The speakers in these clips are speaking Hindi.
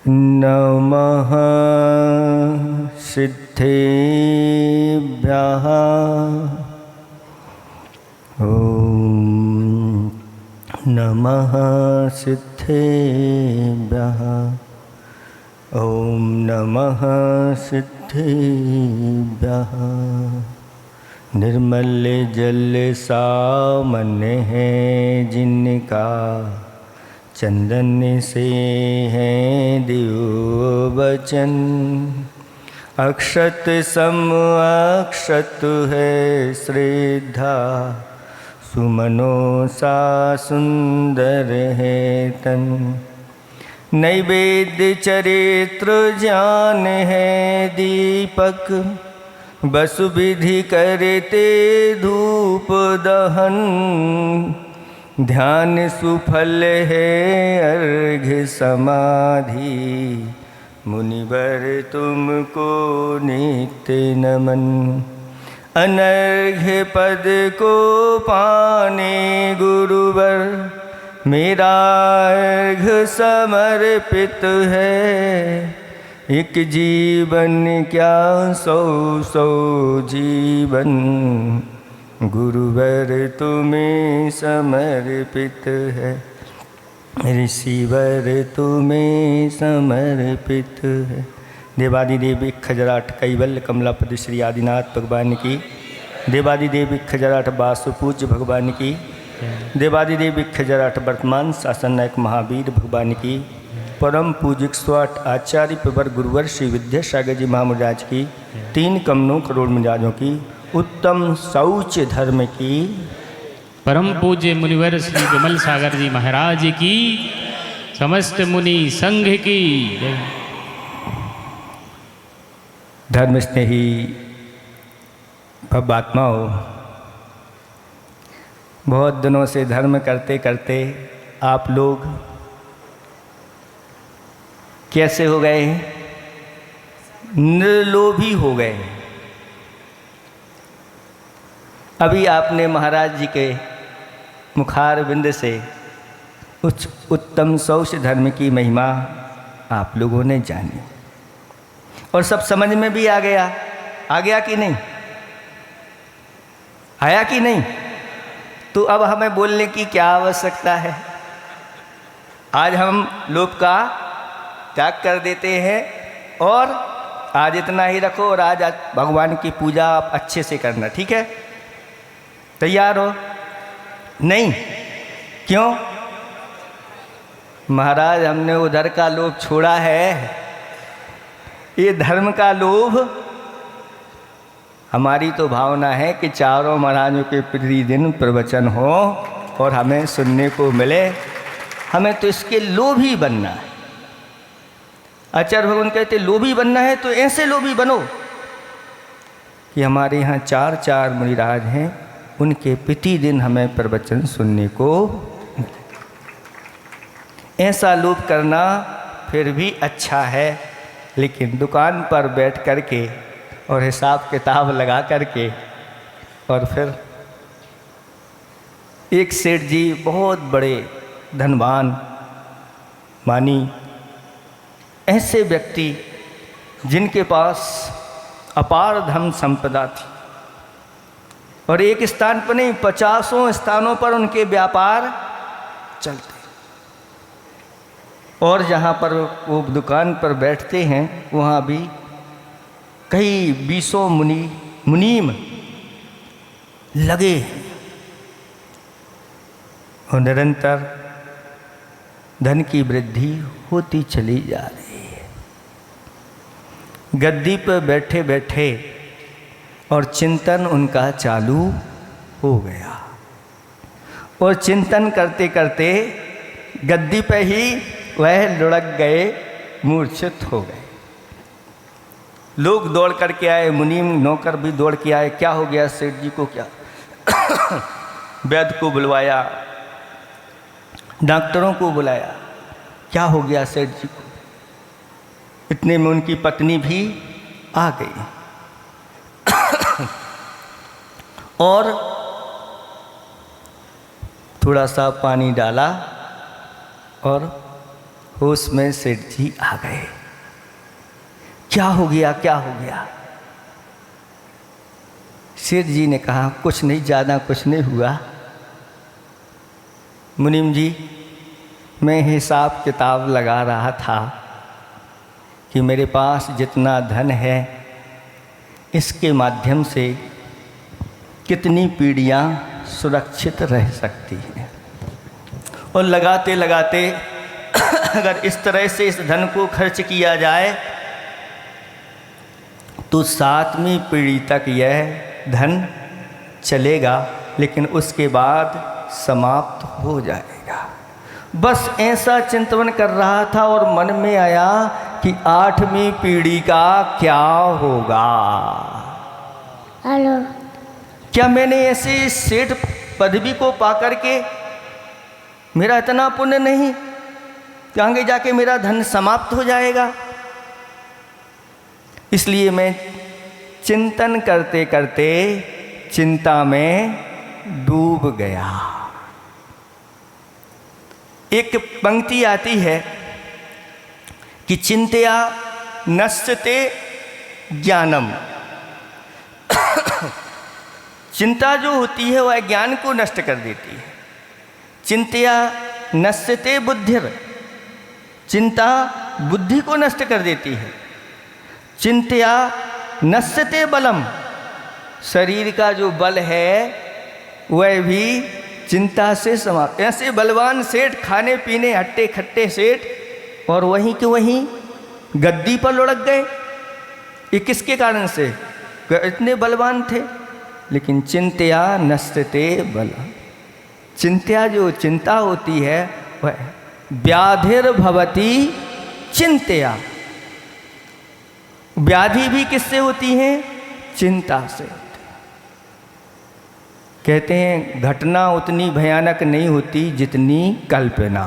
नमः सिद्धेभ्यः ॐ नमः सिद्धेभ्यः ॐ नमः सिद्धेभ्यः। निर्मल जल सामने है जिनका, चंदन से है दिव्य वचन। अक्षत सम अक्षत है श्रद्धा, सुमनों सा सुंदर है तन। नैवेद्य चरित्र ज्ञान है दीपक, बसु विधि करते धूप दहन। ध्यान सुफल है अर्घ्य समाधि, मुनिवर तुमको नित्य नमन। अनर्घ्य पद को पाने गुरुवर, मेरा अर्घ्य समर्पित है। एक जीवन क्या सौ सौ जीवन, गुरुवर तुम्हें समर्पित है। ऋषिवर तुम्हें समर्पित है। देवादिदेव खजराट कैवल्य कमलापति श्री आदिनाथ भगवान की। देवादिदेव खजराट वासुपूज्य भगवान की। देवादिदेव खजराट वर्तमान शासन नायक महावीर भगवान की। परम पूजिक स्वाट आचार्य प्रवर गुरुवर श्री विद्यासागर जी महाराज की। 3 कमलों करोड़ मिजाजों की उत्तम शौच धर्म की। परम पूज्य मुनिवर श्री विमल सागर जी महाराज की। समस्त मुनि संघ की। धर्म स्नेही भवात्माओं, बहुत दिनों से धर्म करते करते आप लोग कैसे हो गए हैं? निर्लोभी हो गए। अभी आपने महाराज जी के मुखार बिंद से उच्च उत्तम शौच धर्म की महिमा आप लोगों ने जानी और सब समझ में भी आ गया। आ गया कि नहीं? आया कि नहीं? तो अब हमें बोलने की क्या आवश्यकता है? आज हम लोभ का त्याग कर देते हैं और आज इतना ही रखो और आज भगवान की पूजा आप अच्छे से करना, ठीक है? तैयार हो? नहीं? क्यों? महाराज हमने उधर का लोभ छोड़ा है। ये धर्म का लोभ, हमारी तो भावना है कि चारों महाराजों के प्रतिदिन प्रवचन हो और हमें सुनने को मिले। हमें तो इसके लोभी बनना है। आचार्य भगवान कहते लोभी बनना है तो ऐसे लोभी बनो कि हमारे यहाँ 4 मुनिराज हैं, उनके प्रतिदिन हमें प्रवचन सुनने को। ऐसा लोभ करना फिर भी अच्छा है, लेकिन दुकान पर बैठ कर के और हिसाब किताब लगा कर के, और फिर एक सेठ जी बहुत बड़े धनवान मानी, ऐसे व्यक्ति जिनके पास अपार धन संपदा थी और एक स्थान पर नहीं 50 स्थानों पर उनके व्यापार चलते, और जहाँ पर वो दुकान पर बैठते हैं वहाँ भी कई 20 मुनीम लगे और निरंतर धन की वृद्धि होती चली जा रही है। गद्दी पर बैठे बैठे और चिंतन उनका चालू हो गया और चिंतन करते करते गद्दी पे ही वह लुढ़क गए, मूर्छित हो गए। लोग दौड़ करके आए, मुनीम नौकर भी दौड़ के आए। क्या हो गया सेठ जी को? क्या? वैद्य को बुलवाया, डॉक्टरों को बुलाया। क्या हो गया सेठ जी को? इतने में उनकी पत्नी भी आ गई और थोड़ा सा पानी डाला और होश में सेठ जी आ गए। क्या हो गया, क्या हो गया? सेठ जी ने कहा कुछ नहीं, ज़्यादा कुछ नहीं हुआ मुनीम जी, मैं हिसाब किताब लगा रहा था कि मेरे पास जितना धन है इसके माध्यम से कितनी पीढ़ियाँ सुरक्षित रह सकती हैं, और लगाते लगाते अगर इस तरह से इस धन को खर्च किया जाए तो 7वीं पीढ़ी तक यह धन चलेगा, लेकिन उसके बाद समाप्त हो जाएगा। बस ऐसा चिंतन कर रहा था और मन में आया कि 8वीं पीढ़ी का क्या होगा। हेलो, क्या मैंने ऐसे सेठ पदवी को पाकर के मेरा इतना पुण्य नहीं कि आगे जाके मेरा धन समाप्त हो जाएगा? इसलिए मैं चिंतन करते करते चिंता में डूब गया। एक पंक्ति आती है कि चिंतया नश्यते ज्ञानम। चिंता जो होती है वह ज्ञान को नष्ट कर देती है। चिंतया नश्यते बुद्धिर, चिंता बुद्धि को नष्ट कर देती है। चिंतया नश्यते बलम, शरीर का जो बल है वह भी चिंता से समाप्त। ऐसे बलवान सेठ, खाने पीने हट्टे खट्टे सेठ, और वहीं के वहीं गद्दी पर लुढ़क गए। ये किसके कारण से? इतने बलवान थे, लेकिन चिंतया नश्यते बलम। चिंता जो चिंता होती है वह व्याधिर्भवति चिंतया। व्याधि भी किससे होती है? चिंता से। कहते हैं घटना उतनी भयानक नहीं होती जितनी कल्पना,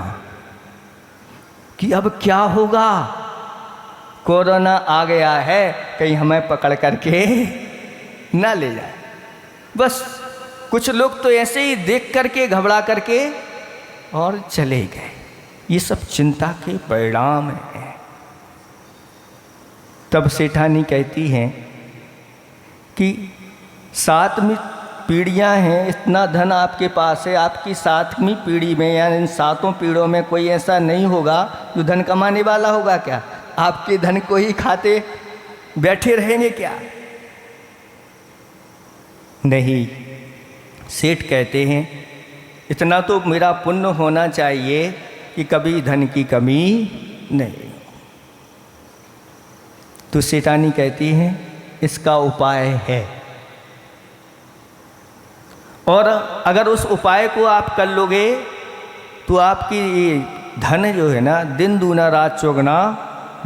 कि अब क्या होगा, कोरोना आ गया है, कहीं हमें पकड़ करके ना ले जाए। बस कुछ लोग तो ऐसे ही देख करके घबरा करके और चले गए। ये सब चिंता के परिणाम हैं। तब सेठानी कहती हैं कि 7वीं पीढ़ियां हैं, इतना धन आपके पास है, आपकी 7वीं पीढ़ी में या इन 7 पीढ़ियों में कोई ऐसा नहीं होगा जो धन कमाने वाला होगा क्या? आपके धन को ही खाते बैठे रहेंगे क्या? नहीं। सेठ कहते हैं इतना तो मेरा पुण्य होना चाहिए कि कभी धन की कमी नहीं। तो सेठानी कहती हैं इसका उपाय है, और अगर उस उपाय को आप कर लोगे तो आपकी धन जो है ना, दिन दूना रात चौगुना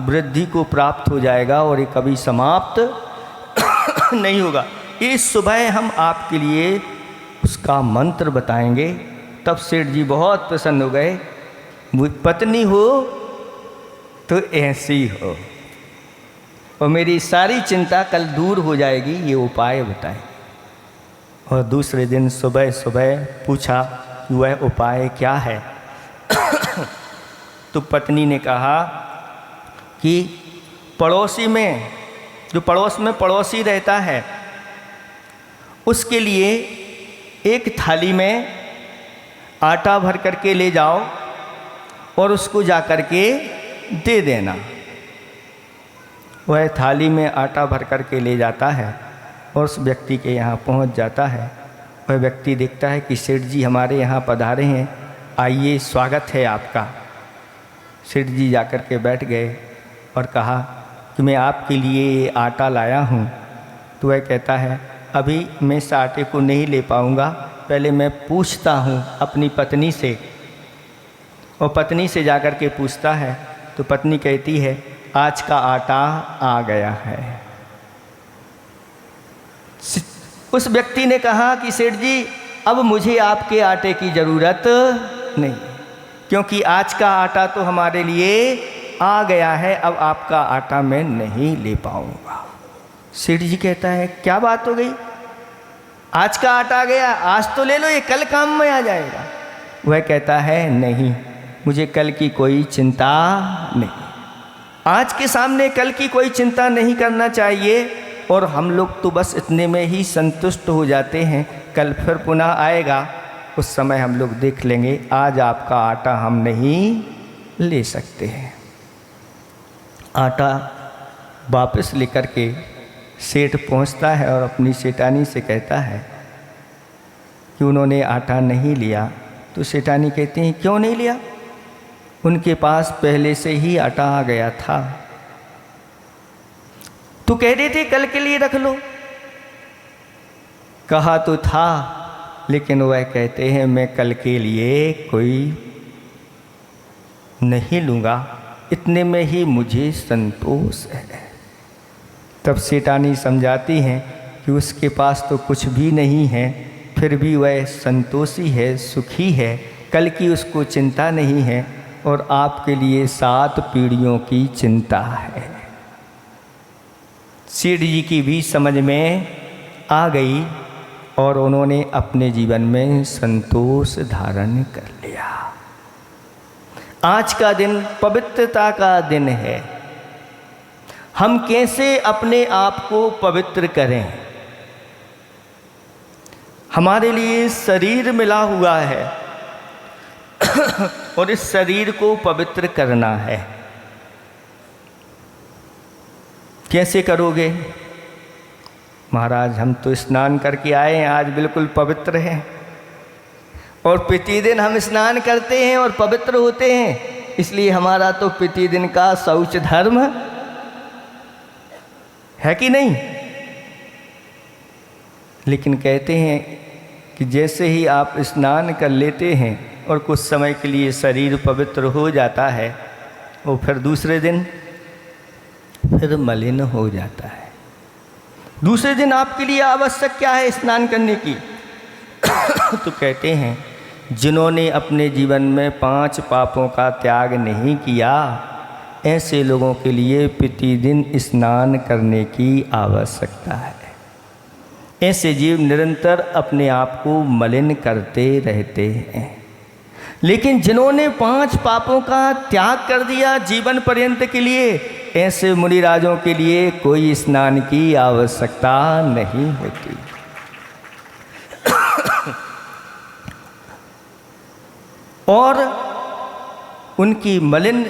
वृद्धि को प्राप्त हो जाएगा, और ये कभी समाप्त नहीं होगा। इस सुबह हम आपके लिए उसका मंत्र बताएंगे। तब सेठ जी बहुत प्रसन्न हो गए। पत्नी हो तो ऐसी हो, और मेरी सारी चिंता कल दूर हो जाएगी, ये उपाय बताएं। और दूसरे दिन सुबह सुबह पूछा कि वह उपाय क्या है। तो पत्नी ने कहा कि पड़ोसी में, जो पड़ोस में पड़ोसी रहता है, उसके लिए एक थाली में आटा भर करके ले जाओ और उसको जा कर के दे देना। वह थाली में आटा भर करके ले जाता है और उस व्यक्ति के यहाँ पहुँच जाता है। वह व्यक्ति देखता है कि सेठ जी हमारे यहाँ पधारे हैं, आइए स्वागत है आपका। सेठ जी जा कर के बैठ गए और कहा कि मैं आपके लिए आटा लाया हूँ। तो वह कहता है अभी मैं इस आटे को नहीं ले पाऊँगा, पहले मैं पूछता हूँ अपनी पत्नी से। और पत्नी से जा कर के पूछता है तो पत्नी कहती है आज का आटा आ गया है। उस व्यक्ति ने कहा कि सेठ जी अब मुझे आपके आटे की ज़रूरत नहीं, क्योंकि आज का आटा तो हमारे लिए आ गया है, अब आपका आटा मैं नहीं ले पाऊँगा। सेठ जी कहता है क्या बात हो गई, आज का आटा आ गया, आज तो ले लो, ये कल काम में आ जाएगा। वह कहता है नहीं, मुझे कल की कोई चिंता नहीं। आज के सामने कल की कोई चिंता नहीं करना चाहिए और हम लोग तो बस इतने में ही संतुष्ट हो जाते हैं। कल फिर पुनः आएगा, उस समय हम लोग देख लेंगे। आज आपका आटा हम नहीं ले सकते हैं। आटा वापस लेकर के सेठ पहुंचता है और अपनी सेठानी से कहता है कि उन्होंने आटा नहीं लिया। तो सेठानी कहती हैं क्यों नहीं लिया? उनके पास पहले से ही आटा आ गया था। तो कह रहे थे कल के लिए रख लो। कहा तो था, लेकिन वह कहते हैं मैं कल के लिए कोई नहीं लूँगा, इतने में ही मुझे संतोष है। तब सेठानी समझाती हैं कि उसके पास तो कुछ भी नहीं है, फिर भी वह संतोषी है, सुखी है, कल की उसको चिंता नहीं है और आपके लिए 7 पीढ़ियों की चिंता है। सेठ जी की भी समझ में आ गई और उन्होंने अपने जीवन में संतोष धारण कर लिया। आज का दिन पवित्रता का दिन है। हम कैसे अपने आप को पवित्र करें? हमारे लिए शरीर मिला हुआ है और इस शरीर को पवित्र करना है। कैसे करोगे? महाराज हम तो स्नान करके आए हैं, आज बिल्कुल पवित्र हैं और प्रतिदिन हम स्नान करते हैं और पवित्र होते हैं, इसलिए हमारा तो प्रतिदिन का शौच धर्म है कि नहीं। लेकिन कहते हैं कि जैसे ही आप स्नान कर लेते हैं और कुछ समय के लिए शरीर पवित्र हो जाता है, वो फिर दूसरे दिन फिर मलिन हो जाता है। दूसरे दिन आपके लिए आवश्यक क्या है स्नान करने की? तो कहते हैं जिन्होंने अपने जीवन में 5 पापों का त्याग नहीं किया, ऐसे लोगों के लिए प्रतिदिन स्नान करने की आवश्यकता है। ऐसे जीव निरंतर अपने आप को मलिन करते रहते हैं। लेकिन जिन्होंने 5 पापों का त्याग कर दिया जीवन पर्यंत के लिए, ऐसे मुनिराजों के लिए कोई स्नान की आवश्यकता नहीं होती। और उनकी मलिन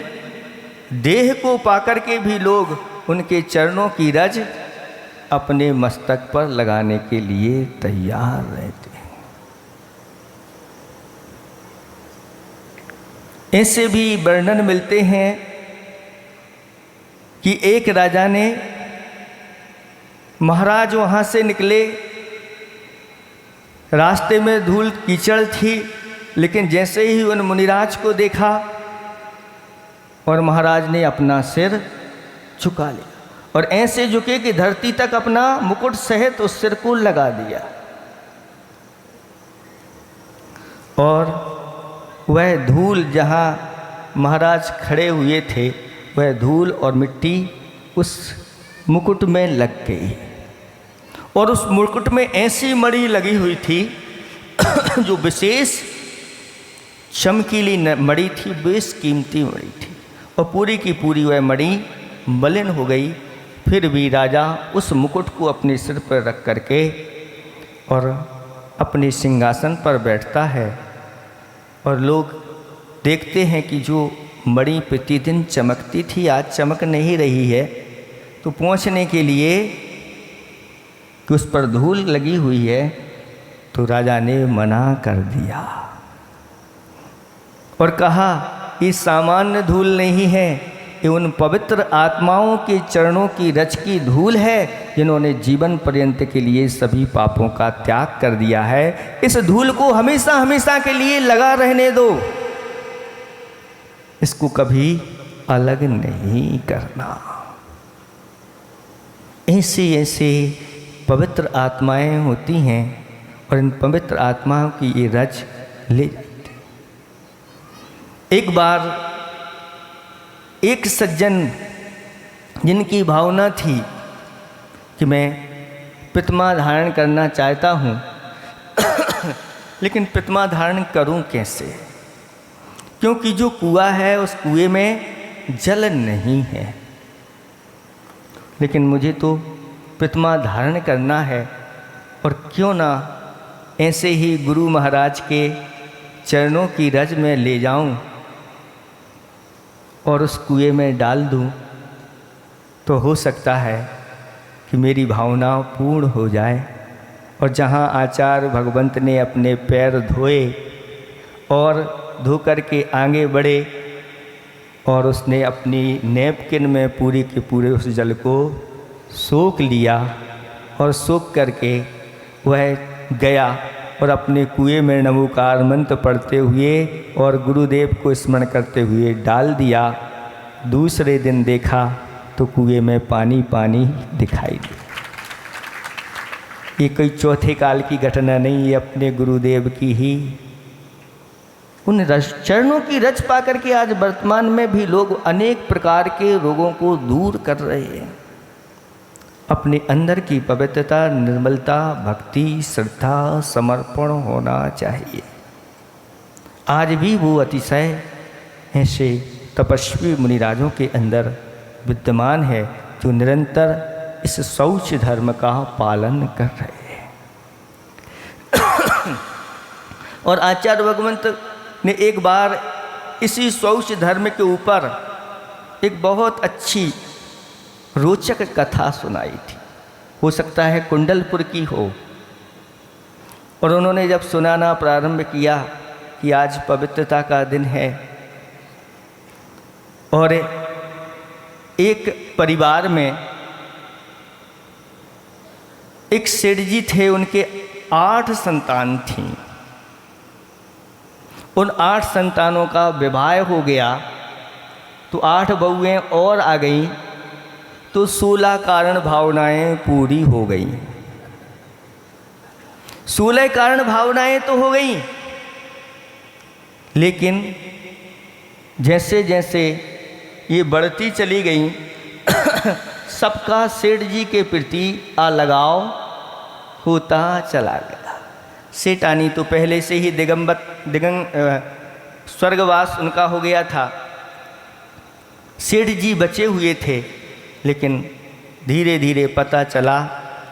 देह को पाकर के भी लोग उनके चरणों की रज अपने मस्तक पर लगाने के लिए तैयार रहते हैं। ऐसे भी वर्णन मिलते हैं कि एक राजा ने, महाराज वहाँ से निकले, रास्ते में धूल कीचड़ थी, लेकिन जैसे ही उन मुनिराज को देखा और महाराज ने अपना सिर झुका लिया और ऐसे झुके कि धरती तक अपना मुकुट सहित उस सिर को लगा दिया। और वह धूल जहाँ महाराज खड़े हुए थे, वह धूल और मिट्टी उस मुकुट में लग गई और उस मुकुट में ऐसी मणि लगी हुई थी जो विशेष चमकीली मणि थी, बेस कीमती मणि थी और पूरी की पूरी वह मणि मलिन हो गई। फिर भी राजा उस मुकुट को अपने सिर पर रख करके और अपने सिंहासन पर बैठता है और लोग देखते हैं कि जो मणि प्रतिदिन चमकती थी आज चमक नहीं रही है। तो पहुंचने के लिए कि उस पर धूल लगी हुई है, तो राजा ने मना कर दिया और कहा ये सामान्य धूल नहीं है, ये उन पवित्र आत्माओं के चरणों की रज की धूल है जिन्होंने जीवन पर्यंत के लिए सभी पापों का त्याग कर दिया है। इस धूल को हमेशा हमेशा के लिए लगा रहने दो, इसको कभी अलग नहीं करना। ऐसी ऐसी पवित्र आत्माएं होती हैं और इन पवित्र आत्माओं की ये रज ले जाती। एक बार एक सज्जन जिनकी भावना थी कि मैं प्रतिमा धारण करना चाहता हूँ लेकिन प्रतिमा धारण करूँ कैसे, क्योंकि जो कुआं है उस कुएं में जल नहीं है। लेकिन मुझे तो प्रतिमा धारण करना है, और क्यों ना ऐसे ही गुरु महाराज के चरणों की रज में ले जाऊं और उस कुएं में डाल दूं, तो हो सकता है कि मेरी भावना पूर्ण हो जाए। और जहाँ आचार्य भगवंत ने अपने पैर धोए और धो कर के आगे बढ़े, और उसने अपनी नैपकिन में पूरी के पूरे उस जल को सोख लिया, और सोख करके वह गया और अपने कुएं में नमोकार मंत्र पढ़ते हुए और गुरुदेव को स्मरण करते हुए डाल दिया। दूसरे दिन देखा तो कुएं में पानी पानी दिखाई दिया। ये कोई चौथे काल की घटना नहीं, ये अपने गुरुदेव की ही उन चरणों की रच पा करके आज वर्तमान में भी लोग अनेक प्रकार के रोगों को दूर कर रहे हैं। अपने अंदर की पवित्रता, निर्मलता, भक्ति, श्रद्धा, समर्पण होना चाहिए। आज भी वो अतिशय ऐसे तपस्वी मुनिराजों के अंदर विद्यमान है जो निरंतर इस शौच धर्म का पालन कर रहे हैं। और आचार्य भगवंत ने एक बार इसी शौच धर्म के ऊपर एक बहुत अच्छी रोचक कथा सुनाई थी। हो सकता है कुंडलपुर की हो। और उन्होंने जब सुनाना प्रारंभ किया कि आज पवित्रता का दिन है, और एक परिवार में एक सेठ जी थे, उनके 8 संतान थीं। उन 8 संतानों का विवाह हो गया तो 8 बहुएं और आ गईं, तो 16 कारण भावनाएं पूरी हो गईं। 16 कारण भावनाएं तो हो गईं, लेकिन जैसे जैसे ये बढ़ती चली गईं सबका सेठ जी के प्रति अलगाव होता चला गया। सेठानी तो पहले से ही स्वर्गवास उनका हो गया था। सेठ जी बचे हुए थे, लेकिन धीरे धीरे पता चला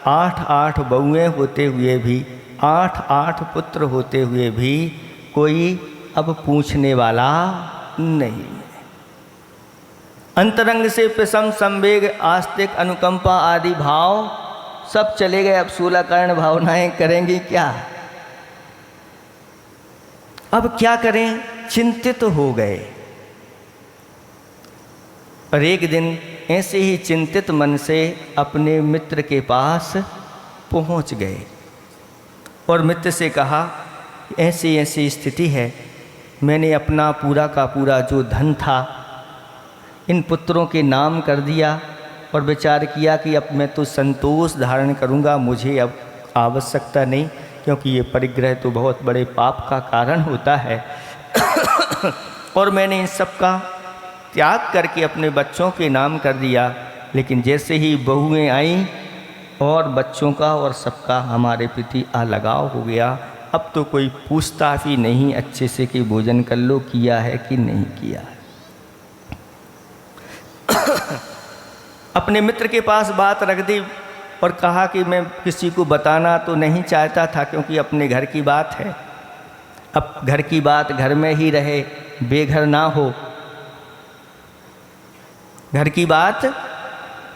8 बहुएं होते हुए भी, 8 पुत्र होते हुए भी कोई अब पूछने वाला नहीं। अंतरंग से प्रसम, संवेग, आस्तिक, अनुकंपा आदि भाव सब चले गए। अब 16 कारण भावनाएं करेंगे क्या? अब क्या करें? चिंतित हो गए। और एक दिन ऐसे ही चिंतित मन से अपने मित्र के पास पहुंच गए और मित्र से कहा, ऐसी ऐसी स्थिति है, मैंने अपना पूरा का पूरा जो धन था इन पुत्रों के नाम कर दिया, और विचार किया कि अब मैं तो संतोष धारण करूंगा, मुझे अब आवश्यकता नहीं, क्योंकि ये परिग्रह तो बहुत बड़े पाप का कारण होता है। और मैंने इन सब का त्याग करके अपने बच्चों के नाम कर दिया। लेकिन जैसे ही बहुएं आईं और बच्चों का और सबका हमारे प्रति अलगाव हो गया। अब तो कोई पूछता भी नहीं अच्छे से कि भोजन कर लो, किया है कि नहीं किया है। अपने मित्र के पास बात रख दी और कहा कि मैं किसी को बताना तो नहीं चाहता था, क्योंकि अपने घर की बात है। अब घर की बात घर में ही रहे, बेघर ना हो। घर की बात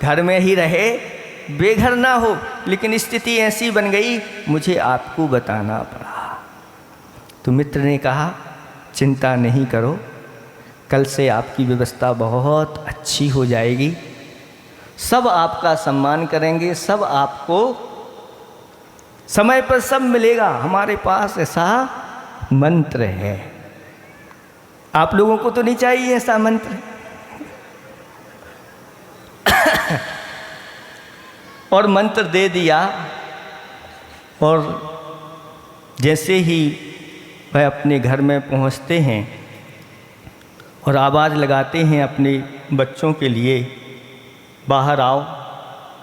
घर में ही रहे, बेघर ना हो। लेकिन स्थिति ऐसी बन गई, मुझे आपको बताना पड़ा। तो मित्र ने कहा, चिंता नहीं करो, कल से आपकी व्यवस्था बहुत अच्छी हो जाएगी, सब आपका सम्मान करेंगे, सब आपको समय पर सब मिलेगा। हमारे पास ऐसा मंत्र है। आप लोगों को तो नहीं चाहिए ऐसा मंत्र। और मंत्र दे दिया। और जैसे ही वह अपने घर में पहुंचते हैं और आवाज़ लगाते हैं अपने बच्चों के लिए, बाहर आओ,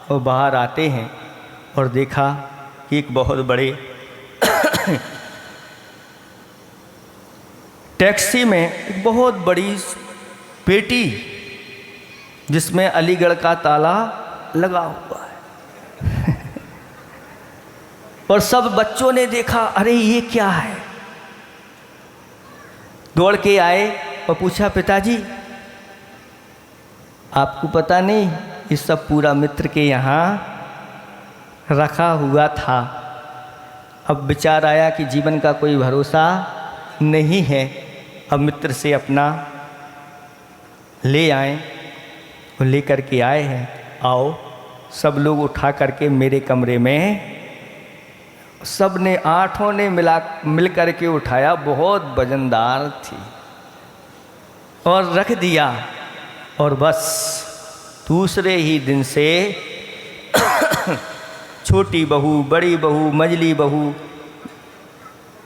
और बाहर आते हैं और देखा कि एक बहुत बड़े टैक्सी में एक बहुत बड़ी पेटी जिसमें अलीगढ़ का ताला लगा हुआ है और सब बच्चों ने देखा, अरे ये क्या है। दौड़ के आए और पूछा, पिताजी आपको पता नहीं, ये सब पूरा मित्र के यहाँ रखा हुआ था। अब विचार आया कि जीवन का कोई भरोसा नहीं है, अब मित्र से अपना ले आए और ले कर के आए हैं। आओ, सब लोग उठा करके मेरे कमरे में, सब ने 8 ने मिल कर के उठाया, बहुत वजनदार थी, और रख दिया। और बस दूसरे ही दिन से छोटी बहू, बड़ी बहू, मझली बहू,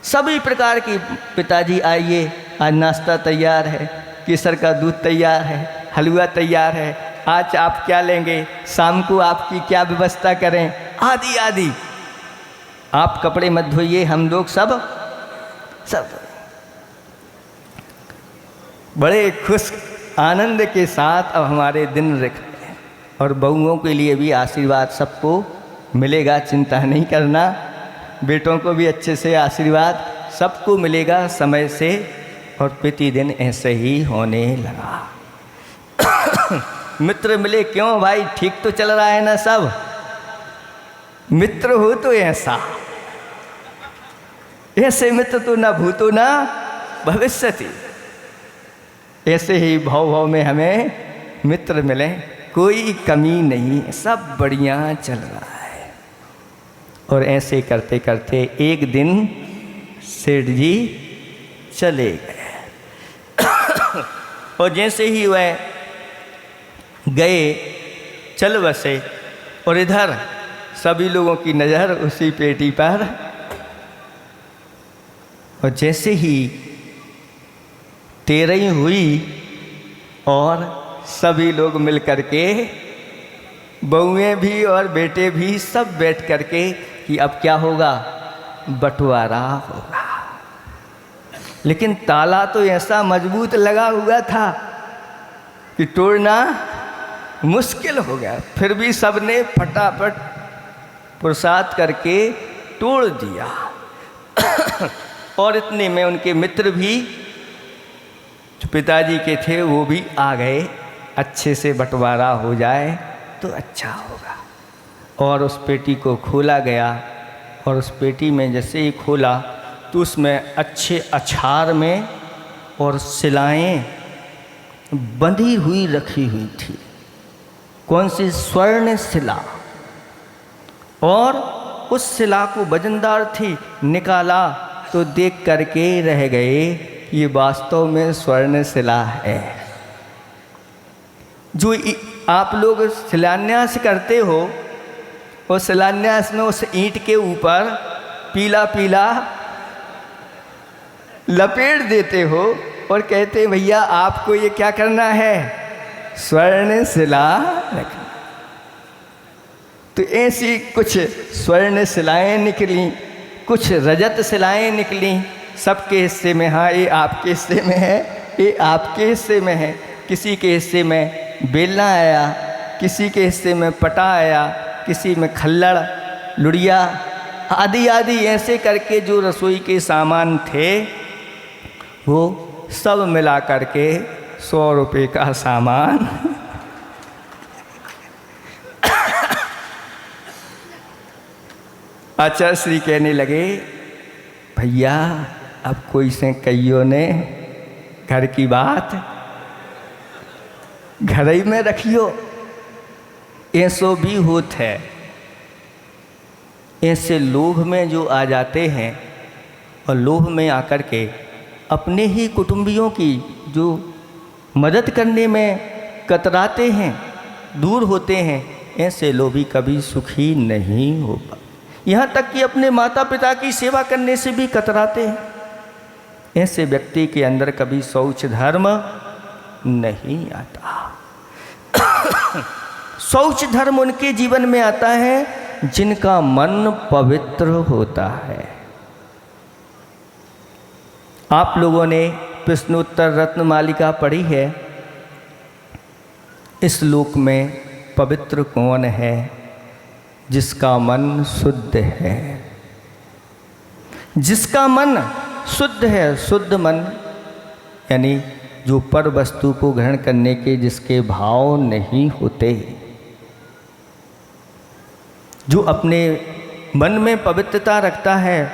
सभी प्रकार की, पिताजी आइए आज नाश्ता तैयार है, केसर का दूध तैयार है, हलवा तैयार है, आज आप क्या लेंगे, शाम को आपकी क्या व्यवस्था करें, आदि आदि। आप कपड़े मत धोइए, हम लोग सब बड़े खुश आनंद के साथ अब हमारे दिन रखे हैं। और बहुओं के लिए भी आशीर्वाद सबको मिलेगा, चिंता नहीं करना। बेटों को भी अच्छे से आशीर्वाद सबको मिलेगा समय से। और प्रतिदिन ऐसे ही होने लगा। मित्र मिले, क्यों भाई, ठीक तो चल रहा है ना सब। मित्र हो तो ऐसा, ऐसे मित्र तो ना भूतो ना भविष्यति। ऐसे ही भाव भाव में हमें मित्र मिले, कोई कमी नहीं, सब बढ़िया चल रहा है। और ऐसे करते करते एक दिन सेठ जी चले गए। और जैसे ही वह गए, चल बसे, और इधर सभी लोगों की नज़र उसी पेटी पर। और जैसे ही तेरही हुई और सभी लोग मिल करके, बहुएं भी और बेटे भी सब बैठ करके कि अब क्या होगा, बंटवारा होगा। लेकिन ताला तो ऐसा मजबूत लगा हुआ था कि तोड़ना मुश्किल हो गया। फिर भी सबने फटाफट पुरुषार्थ करके तोड़ दिया। और इतने में उनके मित्र भी जो पिताजी के थे वो भी आ गए, अच्छे से बंटवारा हो जाए तो अच्छा होगा। और उस पेटी को खोला गया, और उस पेटी में जैसे ही खोला तो उसमें अच्छे अछार में और सिलाएं बंधी हुई रखी हुई थी। कौन सी, स्वर्ण शिला। और उस शिला को वजनदार थी, निकाला तो देख करके रह गए, ये वास्तव में स्वर्ण शिला है। जो आप लोग शिलान्यास करते हो, उस शिलान्यास में उस ईंट के ऊपर पीला पीला लपेट देते हो और कहते हैं भैया आपको ये क्या करना है, स्वर्ण शिला रखना। तो ऐसी कुछ स्वर्ण शिलाएँ निकली, कुछ रजत शिलाएँ निकली, सबके हिस्से में। हाँ, ये आपके हिस्से में है, ये आपके हिस्से में है। किसी के हिस्से में बेलना आया, किसी के हिस्से में पटा आया, किसी में खल्लड़, लुड़िया आदि आदि। ऐसे करके जो रसोई के सामान थे वो सब मिला करके 100 रुपये का सामान आचार्य श्री कहने लगे, भैया अब कोई से कईयों ने घर की बात घर ही में रखियो। ऐसो भी होत है। ऐसे लोभ में जो आ जाते हैं और लोभ में आकर के अपने ही कुटुंबियों की जो मदद करने में कतराते हैं, दूर होते हैं, ऐसे लोभी कभी सुखी नहीं हो पाते। यहाँ तक कि अपने माता पिता की सेवा करने से भी कतराते हैं। ऐसे व्यक्ति के अंदर कभी शौच धर्म नहीं आता। शौच धर्म उनके जीवन में आता है जिनका मन पवित्र होता है। आप लोगों ने प्रश्नोत्तर रत्न मालिका पढ़ी है। इस लोक में पवित्र कौन है? जिसका मन शुद्ध है। जिसका मन शुद्ध है, शुद्ध मन यानी जो पर वस्तु को ग्रहण करने के जिसके भाव नहीं होते, जो अपने मन में पवित्रता रखता है,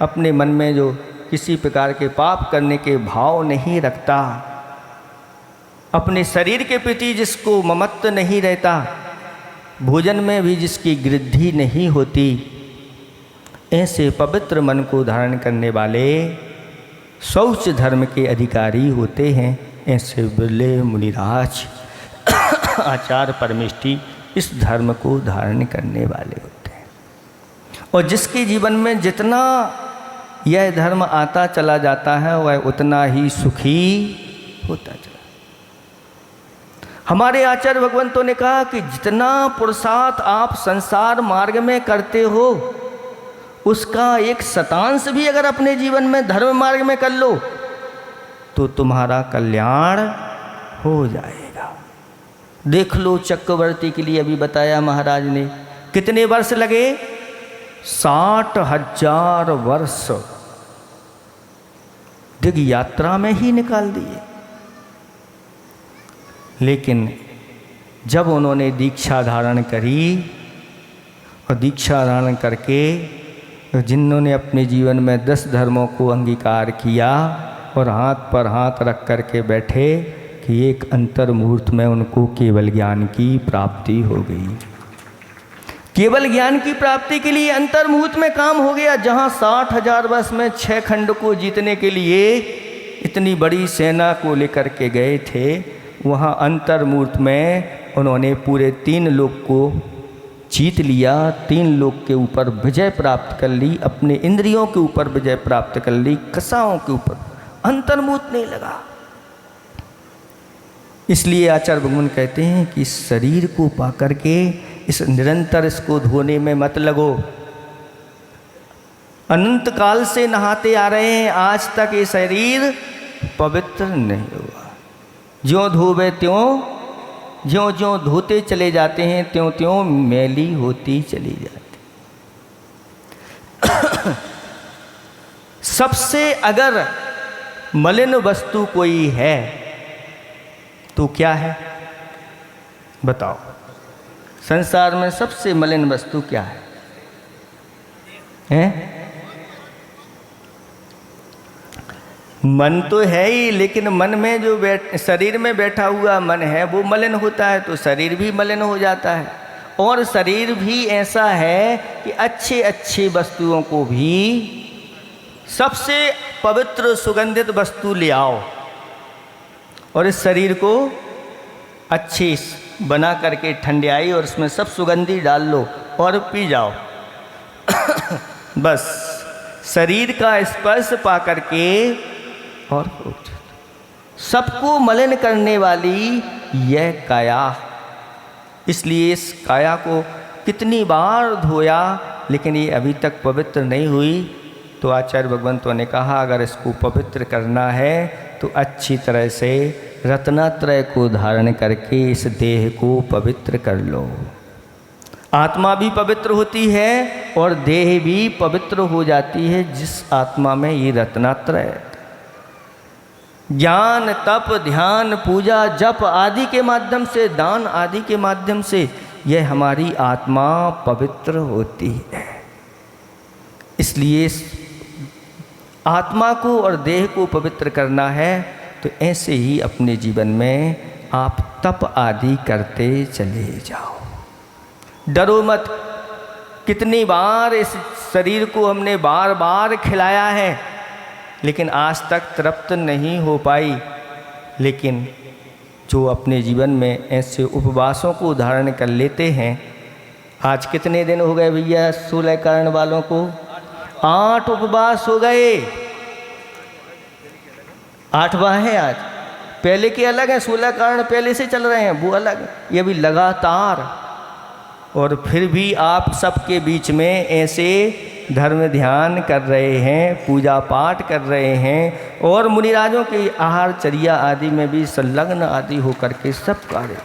अपने मन में जो किसी प्रकार के पाप करने के भाव नहीं रखता, अपने शरीर के प्रति जिसको ममत्व नहीं रहता, भोजन में भी जिसकी वृद्धि नहीं होती, ऐसे पवित्र मन को धारण करने वाले शौच धर्म के अधिकारी होते हैं। ऐसे बिरले मुनिराज आचार्य परमेष्ठी इस धर्म को धारण करने वाले होते हैं। और जिसके जीवन में जितना यह धर्म आता चला जाता है वह उतना ही सुखी होता चला। हमारे आचार्य भगवंतों ने कहा कि जितना पुरुषार्थ आप संसार मार्ग में करते हो उसका एक शतांश भी अगर अपने जीवन में धर्म मार्ग में कर लो तो तुम्हारा कल्याण हो जाएगा। देख लो चक्रवर्ती के लिए अभी बताया महाराज ने कितने वर्ष लगे? 60,000 वर्ष दिग यात्रा में ही निकाल दिए। लेकिन जब उन्होंने दीक्षा धारण करी और दीक्षा धारण करके जिन्होंने अपने जीवन में 10 धर्मों को अंगीकार किया और हाथ पर हाथ रख कर के बैठे कि एक अंतर मुहूर्त में उनको केवल ज्ञान की प्राप्ति हो गई। केवल ज्ञान की प्राप्ति के लिए अंतर मुहूर्त में काम हो गया। जहाँ 60,000 वर्ष में 6 खंड को जीतने के लिए इतनी बड़ी सेना को लेकर के गए थे, वहाँ अंतर मुहूर्त में उन्होंने पूरे 3 लोक को जीत लिया। 3 लोक के ऊपर विजय प्राप्त कर ली, अपने इंद्रियों के ऊपर विजय प्राप्त कर ली, कसाओं के ऊपर अंतर्मुहूर्त नहीं लगा। इसलिए आचार्य भगवान कहते हैं कि शरीर को पाकर के इस निरंतर इसको धोने में मत लगो। अनंत काल से नहाते आ रहे हैं, आज तक ये शरीर पवित्र नहीं हुआ। ज्यों धोवे त्यों, ज्यों ज्यों धोते चले जाते हैं त्यों त्यों मैली होती चली जाती। सबसे अगर मलिन वस्तु कोई है तो क्या है बताओ? संसार में सबसे मलिन वस्तु क्या है? मन तो है ही, लेकिन मन में जो शरीर में बैठा हुआ मन है वो मलिन होता है तो शरीर भी मलिन हो जाता है। और शरीर भी ऐसा है कि अच्छे अच्छे वस्तुओं को भी सबसे पवित्र सुगंधित वस्तु ले आओ और इस शरीर को अच्छी बना करके ठंडियाई और उसमें सब सुगंधी डाल लो और पी जाओ। बस शरीर का स्पर्श पा करके और सबको मलिन करने वाली यह काया। इसलिए इस काया को कितनी बार धोया लेकिन ये अभी तक पवित्र नहीं हुई। तो आचार्य भगवंतों ने कहा अगर इसको पवित्र करना है तो अच्छी तरह से रत्नत्रय को धारण करके इस देह को पवित्र कर लो। आत्मा भी पवित्र होती है और देह भी पवित्र हो जाती है जिस आत्मा में ये रत्नत्रय ज्ञान तप ध्यान पूजा जप आदि के माध्यम से, दान आदि के माध्यम से यह हमारी आत्मा पवित्र होती है। इसलिए आत्मा को और देह को पवित्र करना है तो ऐसे ही अपने जीवन में आप तप आदि करते चले जाओ। डरो मत। कितनी बार इस शरीर को हमने बार बार खिलाया है लेकिन आज तक तृप्त नहीं हो पाई। लेकिन जो अपने जीवन में ऐसे उपवासों को धारण कर लेते हैं, आज कितने दिन हो गए भैया 16 कारण वालों को? 8 उपवास हो गए। 8वां है आज। पहले के अलग हैं, 16 कारण पहले से चल रहे हैं वो अलग, ये भी लगातार। और फिर भी आप सबके बीच में ऐसे धर्म ध्यान कर रहे हैं, पूजा पाठ कर रहे हैं और मुनिराजों की आहार चर्या आदि में भी संलग्न आदि होकर के सब कार्य।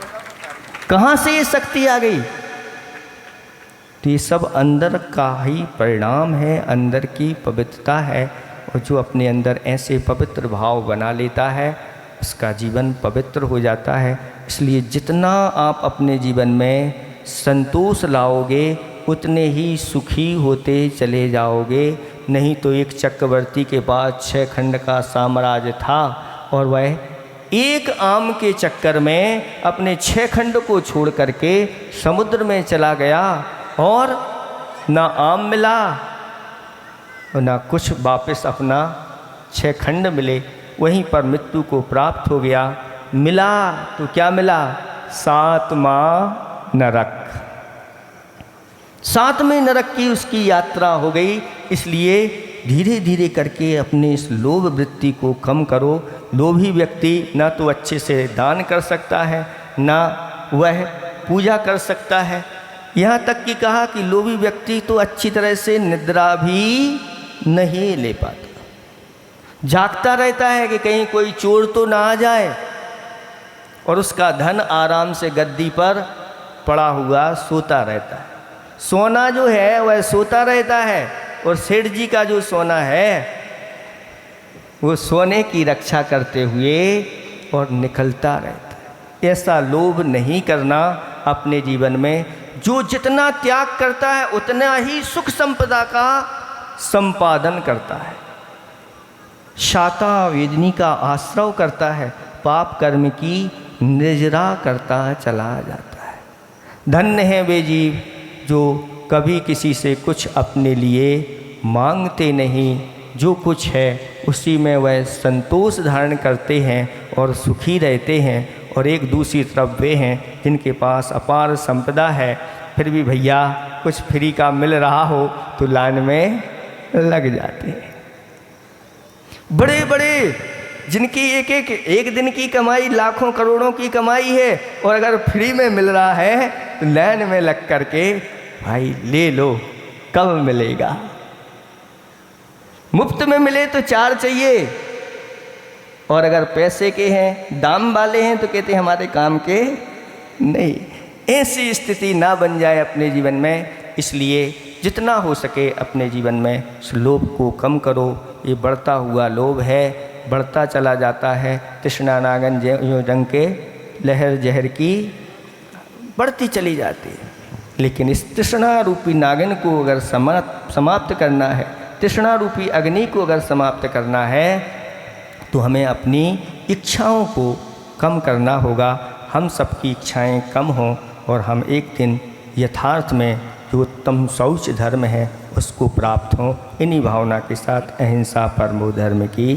कहाँ से ये शक्ति आ गई? तो ये सब अंदर का ही परिणाम है, अंदर की पवित्रता है। और जो अपने अंदर ऐसे पवित्र भाव बना लेता है उसका जीवन पवित्र हो जाता है। इसलिए जितना आप अपने जीवन में संतोष लाओगे उतने ही सुखी होते चले जाओगे। नहीं तो एक चक्रवर्ती के पास 6 खंड का साम्राज्य था और वह एक आम के चक्कर में अपने 6 खंड को छोड़ करके समुद्र में चला गया और ना आम मिला और ना कुछ वापस अपना 6 खंड मिले। वहीं पर मृत्यु को प्राप्त हो गया। मिला तो क्या मिला? 7वां नरक। 7वें नरक की उसकी यात्रा हो गई। इसलिए धीरे धीरे करके अपने इस लोभ वृत्ति को कम करो। लोभी व्यक्ति ना तो अच्छे से दान कर सकता है, ना वह पूजा कर सकता है। यहाँ तक कि कहा कि लोभी व्यक्ति तो अच्छी तरह से निद्रा भी नहीं ले पाता, जागता रहता है कि कहीं कोई चोर तो ना आ जाए, और उसका धन आराम से गद्दी पर पड़ा हुआ सोता रहता है। सोना जो है वह सोता रहता है और सेठ जी का जो सोना है वो सोने की रक्षा करते हुए और निकलता रहता है। ऐसा लोभ नहीं करना अपने जीवन में। जो जितना त्याग करता है उतना ही सुख संपदा का संपादन करता है। शाता वेदनी का आश्रय करता है, पाप कर्म की निर्जरा करता चला जाता है। धन्य है वे जीव जो कभी किसी से कुछ अपने लिए मांगते नहीं। जो कुछ है उसी में वह संतोष धारण करते हैं और सुखी रहते हैं। और एक दूसरी तरफ वे हैं जिनके पास अपार संपदा है, फिर भी भैया कुछ फ्री का मिल रहा हो तो लाइन में लग जाते हैं। बड़े बड़े जिनकी एक दिन की कमाई लाखों करोड़ों की कमाई है और अगर फ्री में मिल रहा है तो लाइन में लग करके भाई ले लो, कब मिलेगा। मुफ्त में मिले तो 4 चाहिए, और अगर पैसे के हैं, दाम वाले हैं तो कहते हैं हमारे काम के नहीं। ऐसी स्थिति ना बन जाए अपने जीवन में। इसलिए जितना हो सके अपने जीवन में इस लोभ को कम करो। ये बढ़ता हुआ लोभ है, बढ़ता चला जाता है। तृष्णा नागन जो जंग के लहर जहर की बढ़ती चली जाती है। लेकिन इस तृष्णा रूपी नागिन को अगर समाप्त करना है, तृष्णा रूपी अग्नि को अगर समाप्त करना है तो हमें अपनी इच्छाओं को कम करना होगा। हम सबकी इच्छाएं कम हों और हम एक दिन यथार्थ में जो उत्तम शौच धर्म है उसको प्राप्त हों। इन्हीं भावना के साथ अहिंसा परमो धर्म की